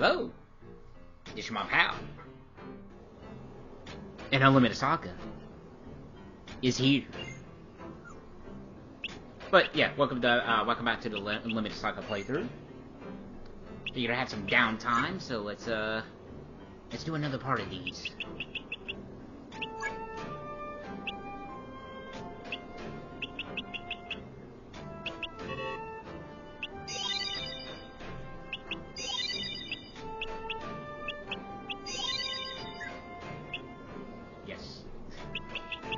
Hello, this is my pal. And Unlimited Saga is here. But yeah, welcome back to the Unlimited Saga playthrough. Figured I had some downtime, so let's do another part of these. Yes.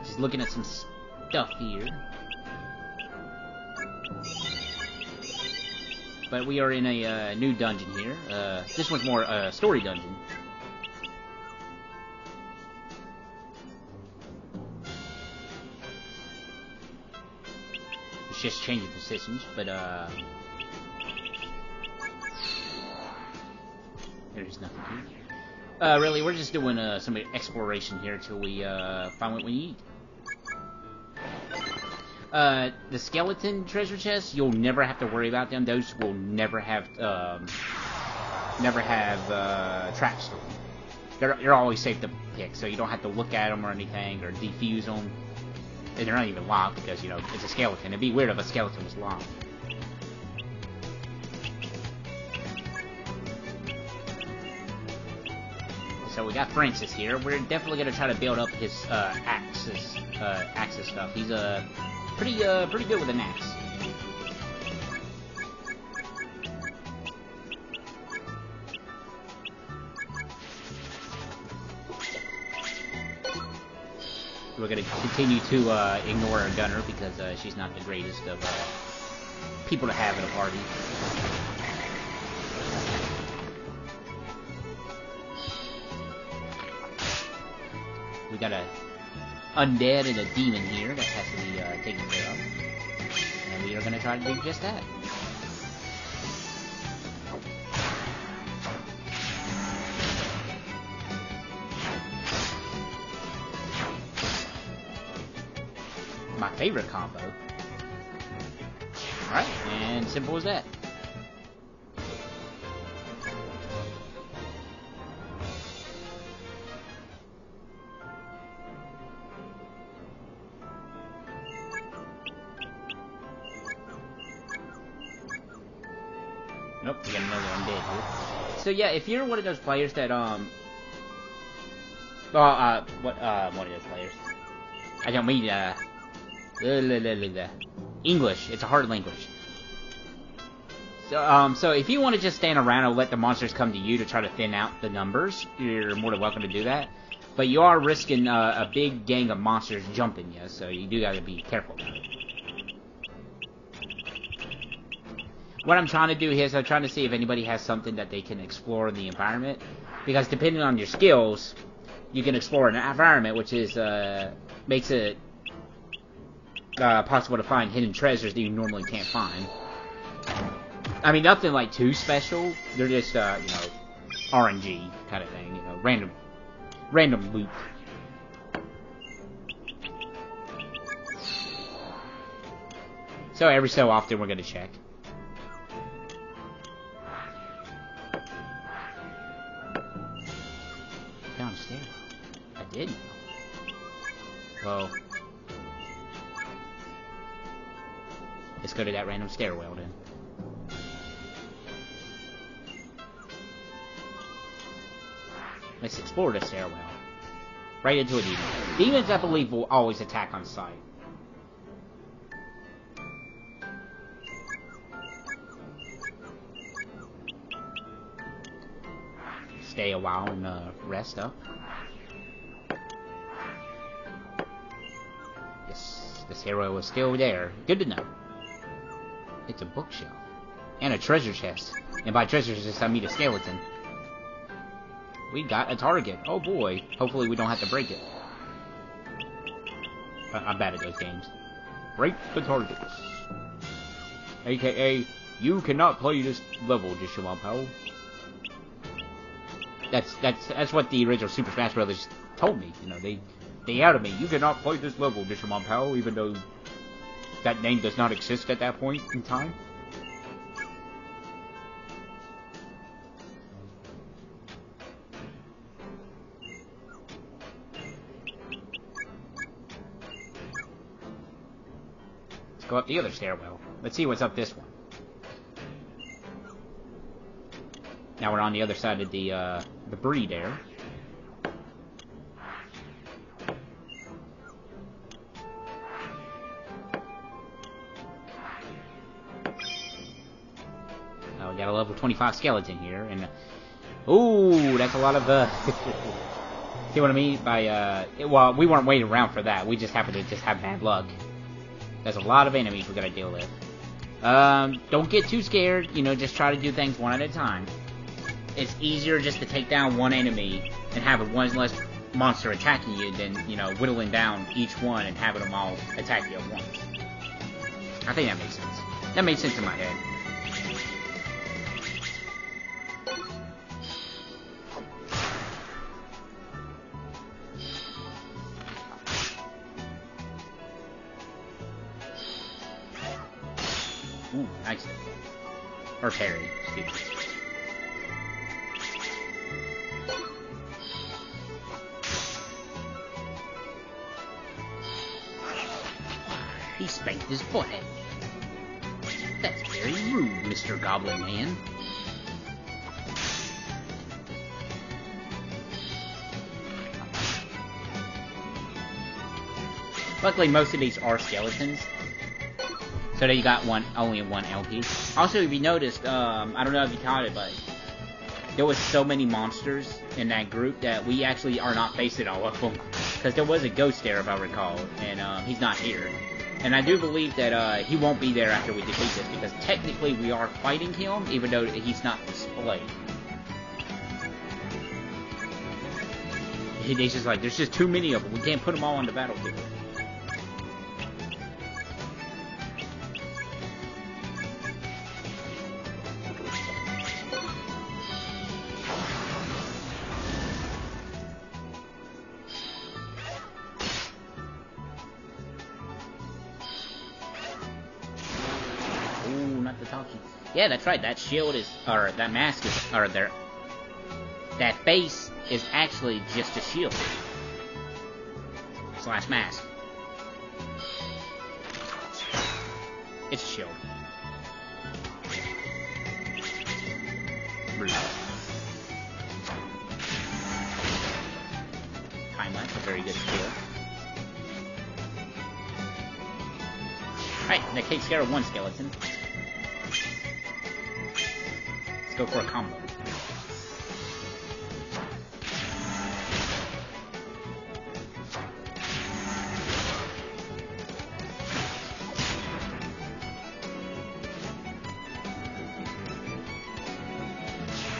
Just looking at some stuff here. But we are in a new dungeon here. This one's more a story dungeon. It's just changing positions, but there's nothing here. Really, we're just doing some exploration here till we find what we need. The skeleton treasure chests, you'll never have to worry about them. Those will never have traps to them. They're always safe to pick, so you don't have to look at them or anything, or defuse them. And they're not even locked because, you know, it's a skeleton. It'd be weird if a skeleton was locked. So we got Francis here. We're definitely gonna try to build up his axis stuff. He's pretty good with an axe. We're gonna continue to ignore our gunner because she's not the greatest of people to have in a party. We got a undead and a demon here that has to be taken care of. And we are going to try to do just that. My favorite combo. Alright, and simple as that. Nope, we got another undead here. So yeah, if you're one of those players that one of those players. I don't mean English. It's a hard language. So if you want to just stand around and let the monsters come to you to try to thin out the numbers, you're more than welcome to do that. But you are risking a big gang of monsters jumping you, so you do gotta be careful about it. What I'm trying to do here is I'm trying to see if anybody has something that they can explore in the environment. Because depending on your skills, you can explore an environment, which is makes it possible to find hidden treasures that you normally can't find. I mean, nothing like too special. They're just, you know, RNG kind of thing. You know, random loot. So every so often we're gonna check. Downstairs. I didn't. Well, let's go to that random stairwell then. Let's explore the stairwell. Right into a demon. Demons, I believe, will always attack on sight. Stay a while and rest up. Yes, this hero is still there. Good to know. It's a bookshelf. And a treasure chest. And by treasure chest, I mean a skeleton. We got a target. Oh boy. Hopefully we don't have to break it. I'm bad at those games. Break the targets. AKA, you cannot play this level, Jishima Pal. That's what the original Super Smash Brothers told me. You know, they outed me. You cannot play this level, Jishima Pal, even though that name does not exist at that point in time. go up the other stairwell. Let's see what's up this one. Now we're on the other side of the debris there. We got a level 25 skeleton here, and ooh, that's a lot of see what I mean by well, we weren't waiting around for that. We just happened to just have bad luck. There's a lot of enemies we gotta deal with. Don't get too scared. You know, just try to do things one at a time. It's easier just to take down one enemy and have one less monster attacking you than, you know, whittling down each one and having them all attack you at once. I think that makes sense. That made sense in my head. Ooh, nice. Or parry, excuse me. He spanked his forehead. That's very rude, Mr. Goblin Man. Luckily, most of these are skeletons. So that you got only one LP. Also, if you noticed, I don't know if you caught it, but there was so many monsters in that group that we actually are not facing all of them. Because there was a ghost there, if I recall, and he's not here. And I do believe that he won't be there after we defeat this, because technically we are fighting him, even though he's not displayed. He's just like, there's just too many of them. We can't put them all on the battlefield. Yeah, that's right. That shield is, or that mask is, or that face is actually just a shield slash mask. It's a shield. Time lapse, a very good skill. Alright, that takes care of one skeleton. Let's go for a combo.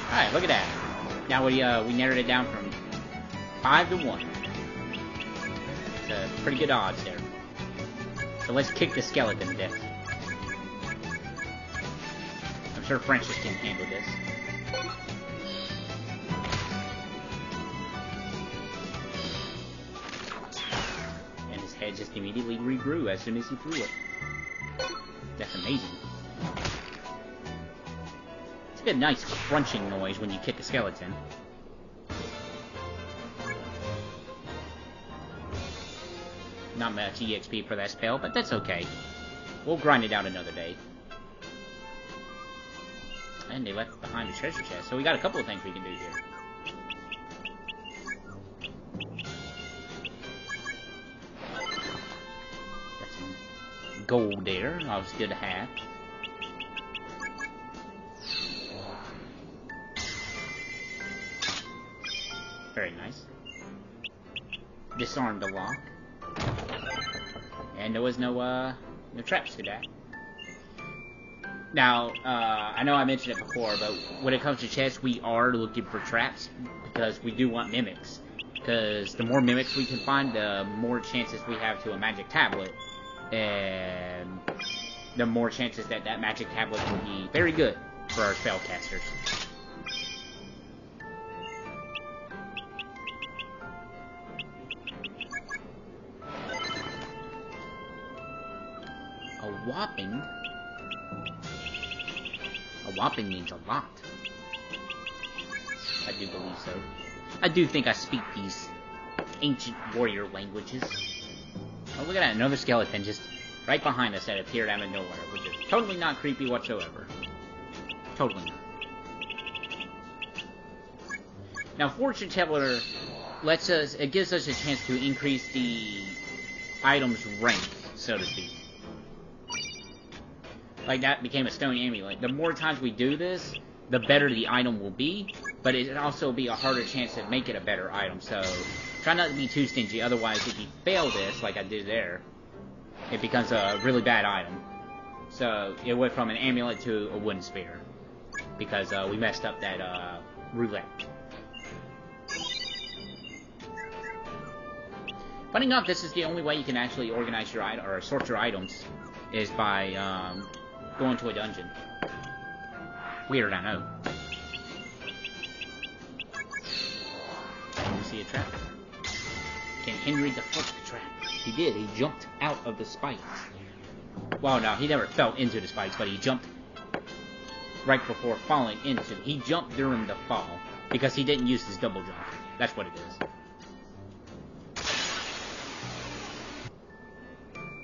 Alright, look at that. Now we narrowed it down from 5 to 1. It's pretty good odds there. So let's kick the skeleton to death. I'm sure Francis can handle this. And his head just immediately regrew as soon as he threw it. That's amazing. It's a nice crunching noise when you kick a skeleton. Not much EXP for that spell, but that's okay. We'll grind it out another day. And they left behind the treasure chest, so we got a couple of things we can do here. Got some gold there, always good to have. Very nice. Disarmed the lock. And there was no traps to that. Now, I know I mentioned it before, but when it comes to chests, we are looking for traps, because we do want mimics. Because the more mimics we can find, the more chances we have to a magic tablet. And the more chances that that magic tablet can be very good for our spellcasters. Whopping. A whopping means a lot. I do believe so. I do think I speak these ancient warrior languages. Oh, look at that. Another skeleton just right behind us that appeared out of nowhere, which is totally not creepy whatsoever. Totally not. Now, Fortune Teller it gives us a chance to increase the item's rank, so to speak. Like, that became a stone amulet. The more times we do this, the better the item will be, but it'll also be a harder chance to make it a better item, so try not to be too stingy, otherwise if you fail this, like I did there, it becomes a really bad item. So, it went from an amulet to a wooden spear, because we messed up that roulette. Funny enough, this is the only way you can actually organize your item, or sort your items, is by going to a dungeon. Weird, I know. You see a trap? Can Henry deflect the trap? He did. He jumped out of the spikes. Well, no, he never fell into the spikes, but he jumped right before falling into. He jumped during the fall because he didn't use his double jump. That's what it is.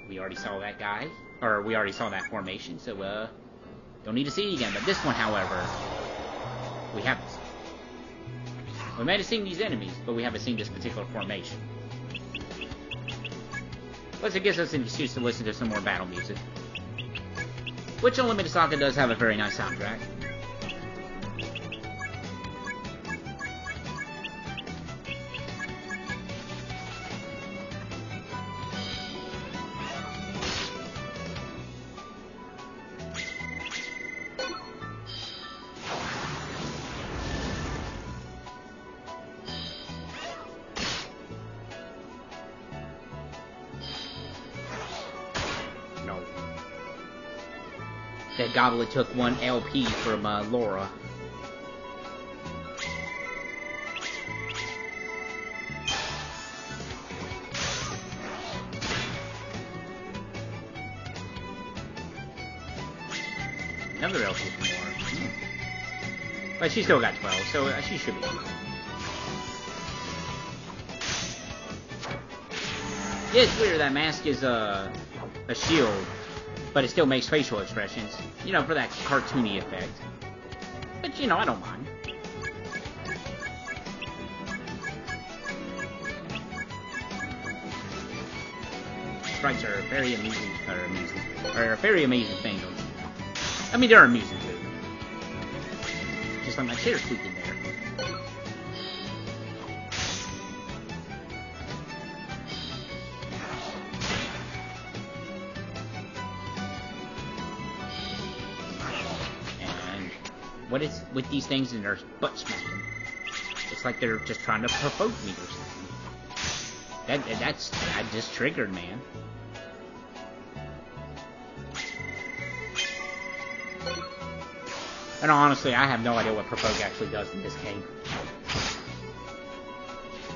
We already saw that guy, or we already saw that formation, so don't need to see it again. But this one, however, we haven't seen. We might have seen these enemies, but we haven't seen this particular formation. Plus, it gives us an excuse to listen to some more battle music. Which Unlimited Saga does have a very nice soundtrack. That Goblin took 1 LP from Laura. Another LP from Laura. But she still got 12, so she should be fine. Yeah, it's weird that mask is a shield, but it still makes facial expressions, you know, for that cartoony effect. But, you know, I don't mind. Sprites are very amusing, or a very amazing thing, don't you know? I mean, they're amusing too. Just like my chair squeaking there. What is with these things and their butt smacking? It's like they're just trying to provoke me or something. That just triggered, man. And honestly, I have no idea what provoke actually does in this game.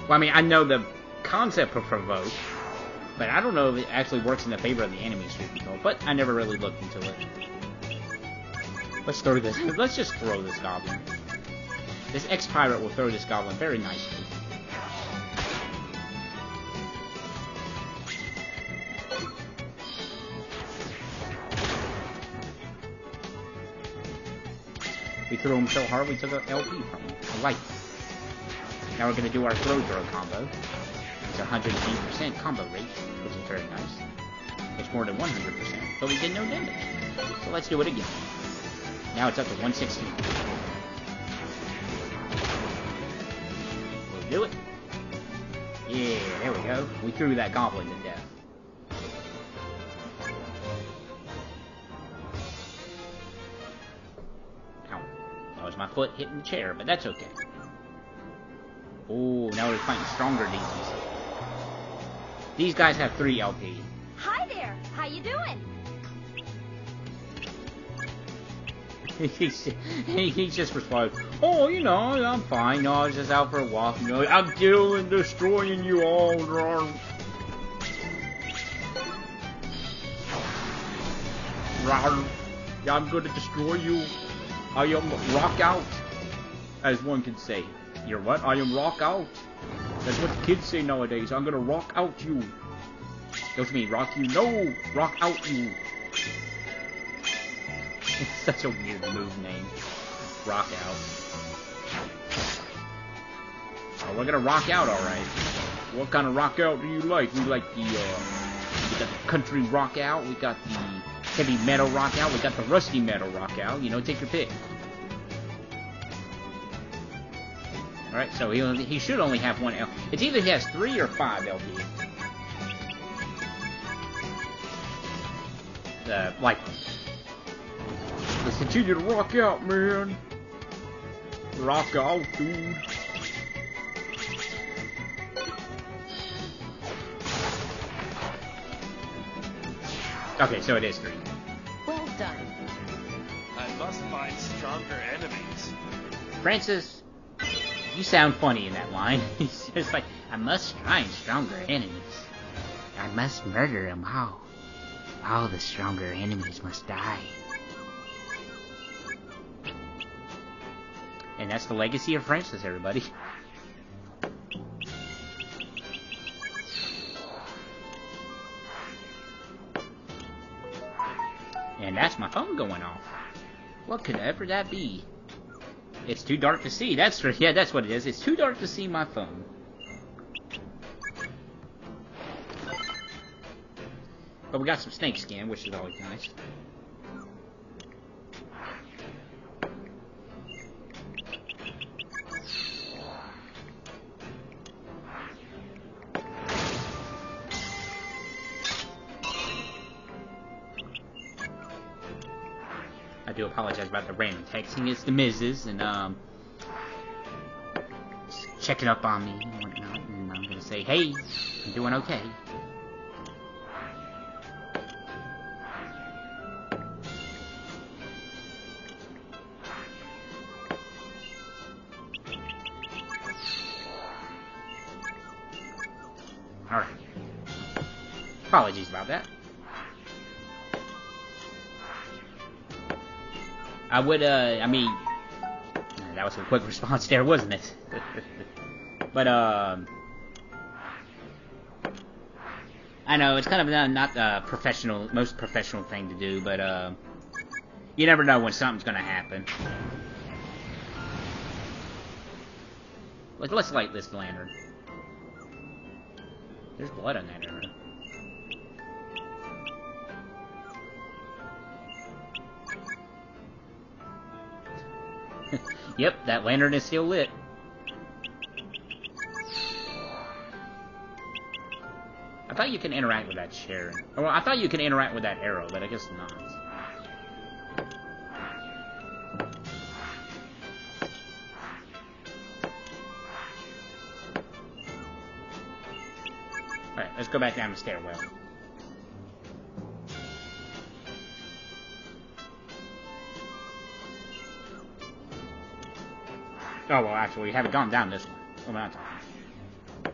Well, I mean, I know the concept of provoke, but I don't know if it actually works in the favor of the enemies, truth be told. But I never really looked into it. Let's throw this. Let's just throw this goblin. This ex-pirate will throw this goblin very nicely. We threw him so hard we took an LP from him. I like it. Now we're going to do our throw combo. It's 108% combo rate, which is very nice. It's more than 100%, but we did no damage. So let's do it again. Now it's up to 116. We'll do it. Yeah, there we go. We threw that goblin to death. Ow. That was my foot hitting the chair, but that's okay. Oh, now we're fighting stronger demons. These guys have 3 LP. Hi there. How you doing? He's just responding, oh, you know, I'm fine. No, I was just out for a walk. You know, I'm killing, destroying you all. I'm going to destroy you. I am rock out, as one can say. You're what? I am rock out. That's what the kids say nowadays. I'm going to rock out you. Go to me, rock you. No! Rock out you. It's such a weird move name. Rock out. Oh, we're gonna rock out, alright. What kind of rock out do you like? We like the, we got the country rock out, we got the heavy metal rock out, we got the rusty metal rock out, you know, take your pick. Alright, so he should only have one L. It's either he has 3 or 5 LP. Like, let's continue to rock out, man. Rock out, dude. Okay, so it is 3. Well done. I must find stronger enemies. Francis, you sound funny in that line. He's just like, I must find stronger enemies. I must murder them all. All the stronger enemies must die. And that's the legacy of Francis, everybody. And that's my phone going off. What could ever that be? It's too dark to see. That's what it is. It's too dark to see my phone. But we got some snake skin, which is always nice. I do apologize about the random texting. It's the Mrs. and checking up on me and whatnot. And I'm gonna say, hey, I'm doing okay. Alright. Apologies about that. I would, I mean, that was a quick response there, wasn't it? But, I know, it's kind of not the most professional thing to do, but, you never know when something's gonna happen. Let's light this lantern. There's blood on that arrow. Yep, that lantern is still lit. I thought you can interact with that chair. Well, I thought you can interact with that arrow, but I guess not. Alright, let's go back down the stairwell. Oh, well, actually, we haven't gone down this one. What am I talking?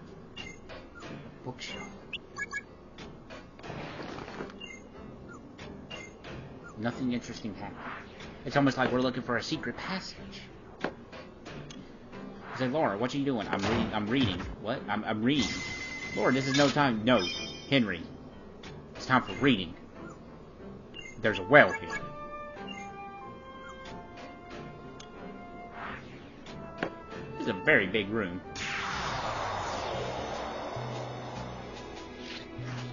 Bookshelf. Nothing interesting happened. It's almost like we're looking for a secret passage. I say, Laura, what are you doing? I'm reading. What? I'm reading. Laura, this is no time. No, Henry. It's time for reading. There's a well here. This is a very big room.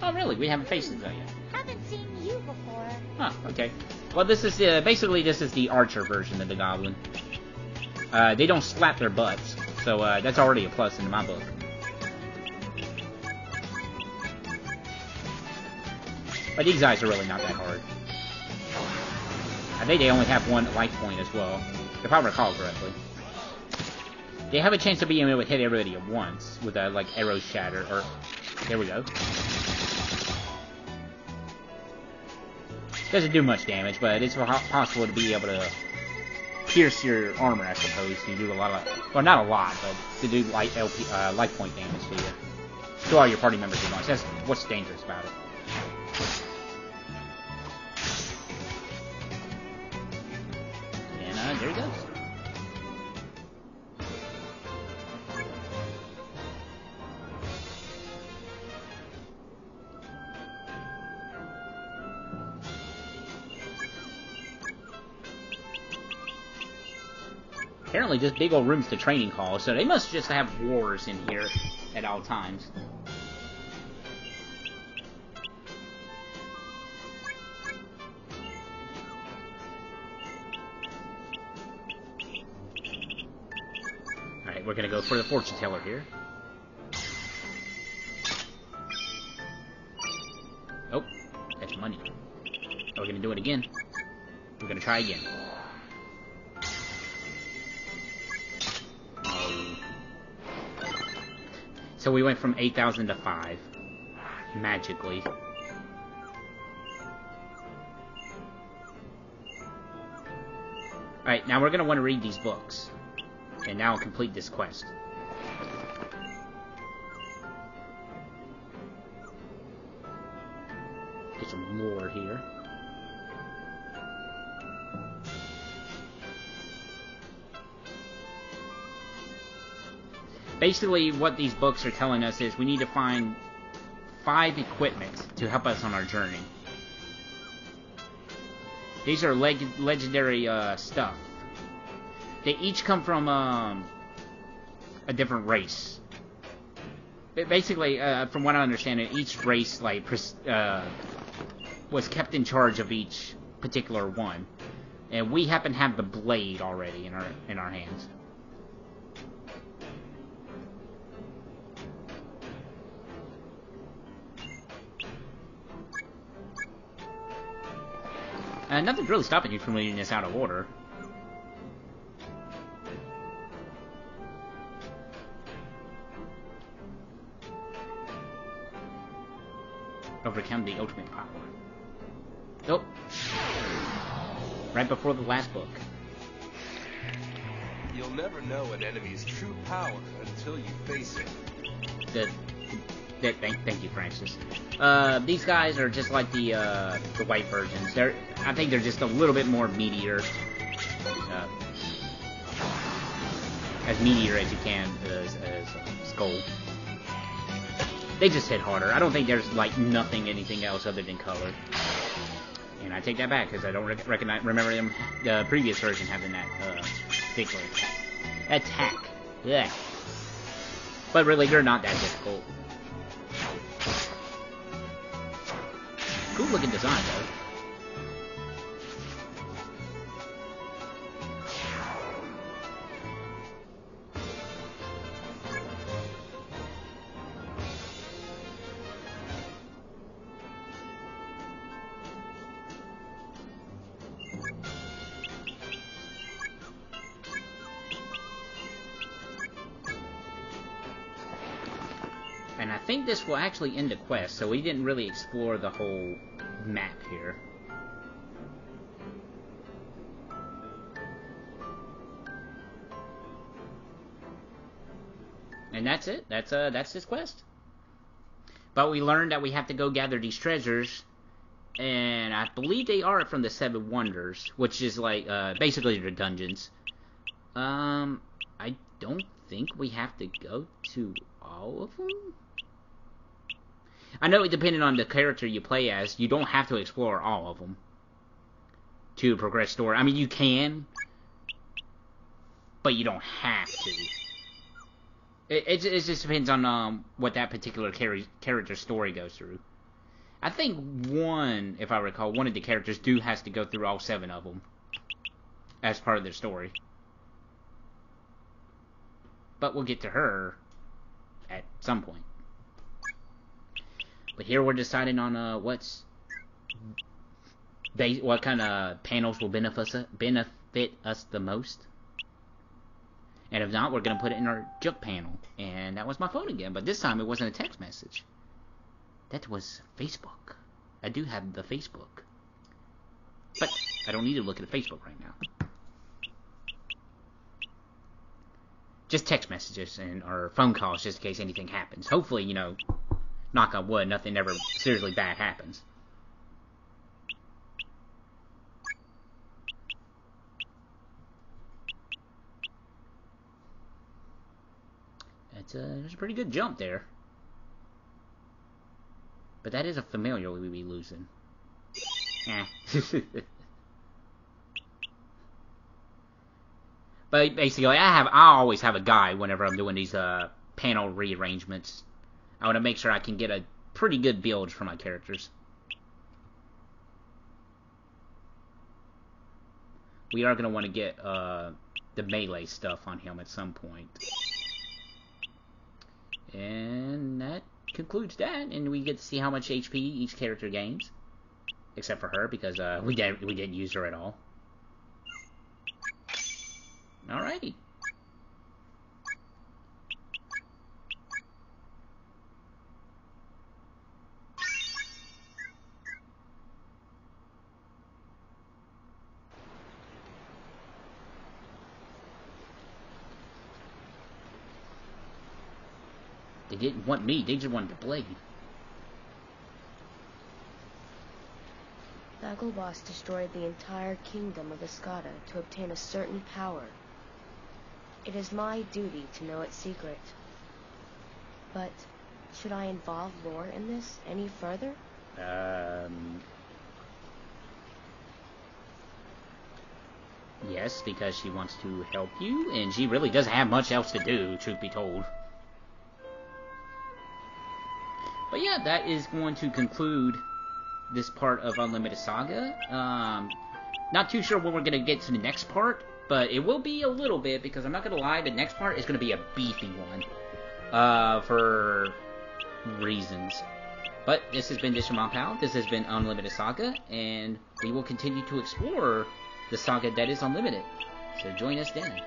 Oh, really? We haven't faced this yet. Haven't seen you before. Huh, okay. Well, this is, basically this is the archer version of the goblin. They don't slap their butts, so, that's already a plus in my book. But these guys are really not that hard. I think they only have one life point as well, if I recall correctly. They have a chance of being able to hit everybody at once with a, like, arrow shatter, or... There we go. Doesn't do much damage, but it's possible to be able to pierce your armor, I suppose. You do a lot of... Well, not a lot, but to do life point damage to you. To all your party members at once. That's what's dangerous about it. And, there he goes. apparently just big old rooms to training halls, so they must just have wars in here at all times. Alright, we're gonna go for the fortune teller here. Oh, that's money. Oh, we're gonna do it again. We're gonna try again. Oh. So we went from 8,000 to 5. Magically. Alright, now we're gonna want to read these books. And now complete this quest. Get some more here. Basically, what these books are telling us is we need to find 5 equipment to help us on our journey. These are legendary stuff. They each come from a different race. Basically, from what I understand, each race was kept in charge of each particular one, and we happen to have the blade already in our hands. Nothing's really stopping you from reading this out of order. Overcome the ultimate power. Nope. Right before the last book. You'll never know an enemy's true power until you face it. Thank you, Francis. These guys are just like the white versions. I think they're just a little bit more meatier. As meatier as you can as Skull. They just hit harder. I don't think there's like anything else other than color. And I take that back because I don't remember them the previous version having that particular attack. Yeah. But really, they're not that difficult. Cool looking design though. And I think this will actually end the quest, so we didn't really explore the whole map here. And that's it. That's this quest. But we learned that we have to go gather these treasures, and I believe they are from the 7 Wonders, which is like basically the dungeons. I don't think we have to go to all of them. I know, depending on the character you play as, you don't have to explore all of them to progress story. I mean, you can, but you don't have to. It just depends on what that particular character's story goes through. I think if I recall, one of the characters has to go through all 7 of them as part of their story. But we'll get to her at some point. But here we're deciding on what kind of panels will benefit us the most. And if not, we're going to put it in our junk panel. And that was my phone again. But this time it wasn't a text message. That was Facebook. I do have the Facebook. But I don't need to look at the Facebook right now. Just text messages or phone calls just in case anything happens. Hopefully, knock on wood, nothing ever seriously bad happens. There's a pretty good jump there. But that is a familiar we be losing. But basically, I always have a guide whenever I'm doing these panel rearrangements. I want to make sure I can get a pretty good build for my characters. We are going to want to get the melee stuff on him at some point. And that concludes that, and we get to see how much HP each character gains. Except for her, because we didn't use her at all. Alrighty. They didn't want me, they just wanted to play. Nagelboss destroyed the entire kingdom of Escada to obtain a certain power. It is my duty to know its secret. But should I involve lore in this any further? Yes, because she wants to help you, and she really doesn't have much else to do, truth be told. But yeah, that is going to conclude this part of Unlimited Saga. Not too sure when we're going to get to the next part, but it will be a little bit, because I'm not going to lie, the next part is going to be a beefy one. For reasons. But this has been Dishamon Pal, this has been Unlimited Saga, and we will continue to explore the saga that is Unlimited. So join us then.